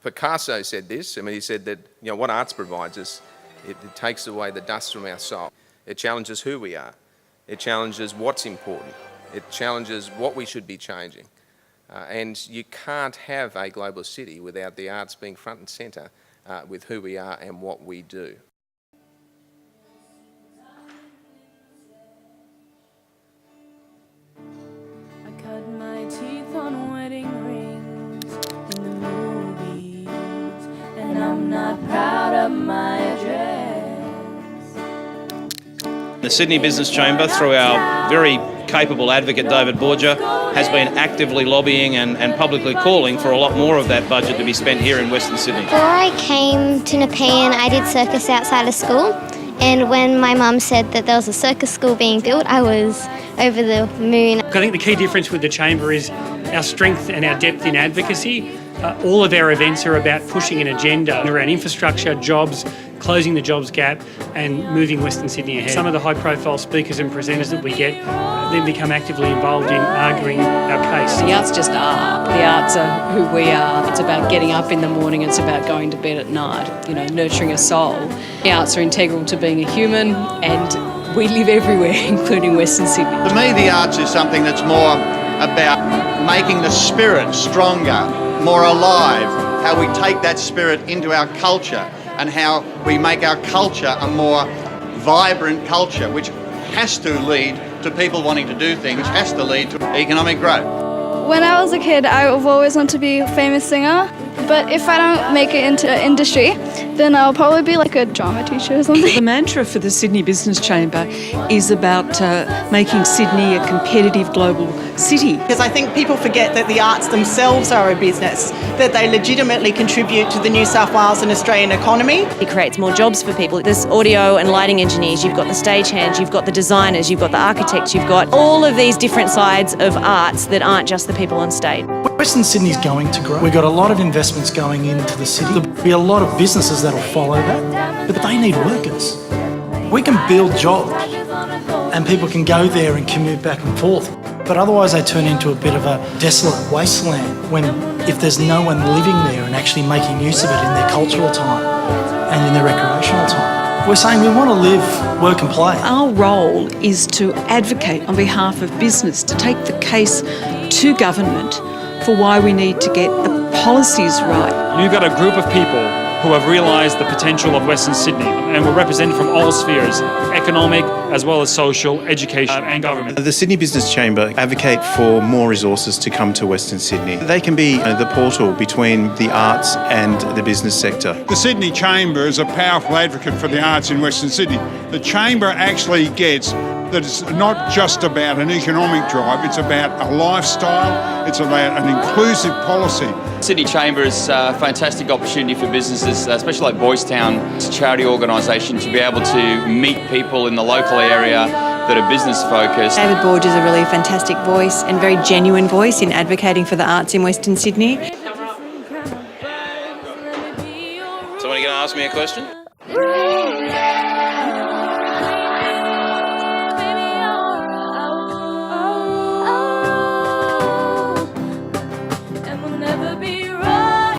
Picasso said this. He said that what arts provides us, it takes away the dust from our soul. It challenges who we are. It challenges what's important. It challenges what we should be changing. And you can't have a global city without the arts being front and centre with who we are and what we do. I cut my teeth on wedding rings in the movies, and I'm not proud of my address. The Sydney Business Chamber, through our very capable advocate David Borgia, has been actively lobbying and publicly calling for a lot more of that budget to be spent here in Western Sydney. Before I came to Nepean, I did circus outside of school, and when my mum said that there was a circus school being built, I was over the moon. I think the key difference with the Chamber is our strength and our depth in advocacy. All of our events are about pushing an agenda around infrastructure, jobs, closing the jobs gap and moving Western Sydney ahead. Some of the high-profile speakers and presenters that we get then become actively involved in arguing our case. The arts just are. The arts are who we are. It's about getting up in the morning, it's about going to bed at night, nurturing a soul. The arts are integral to being a human, and we live everywhere, including Western Sydney. For me, the arts is something that's more about making the spirit stronger, more alive, how we take that spirit into our culture and how we make our culture a more vibrant culture, which has to lead to people wanting to do things, which has to lead to economic growth. When I was a kid, I've always wanted to be a famous singer, but if I don't make it into the industry, then I'll probably be like a drama teacher or something. The mantra for the Sydney Business Chamber is about making Sydney a competitive global city. Because I think people forget that the arts themselves are a business, that they legitimately contribute to the New South Wales and Australian economy. It creates more jobs for people. There's audio and lighting engineers, you've got the stagehands, you've got the designers, you've got the architects, you've got all of these different sides of arts that aren't just the people on stage. Western Sydney's going to grow. We've got a lot of investments going into the city. There'll be a lot of businesses that'll follow that, but they need workers. We can build jobs and people can go there and commute back and forth, but otherwise they turn into a bit of a desolate wasteland if there's no one living there and actually making use of it in their cultural time and in their recreational time. We're saying we want to live, work and play. Our role is to advocate on behalf of business, to take the case to government for why we need to get the policies right. You've got a group of people who have realised the potential of Western Sydney, and we're represented from all spheres, economic as well as social, education and government. The Sydney Business Chamber advocate for more resources to come to Western Sydney. They can be the portal between the arts and the business sector. The Sydney Chamber is a powerful advocate for the arts in Western Sydney. The Chamber actually gets that it's not just about an economic drive, it's about a lifestyle, it's about an inclusive policy. Sydney Chamber is a fantastic opportunity for businesses, especially like Boys Town. It's a charity organisation to be able to meet people in the local area that are business focused. David Borgia is a really fantastic voice and very genuine voice in advocating for the arts in Western Sydney. Somebody going to ask me a question?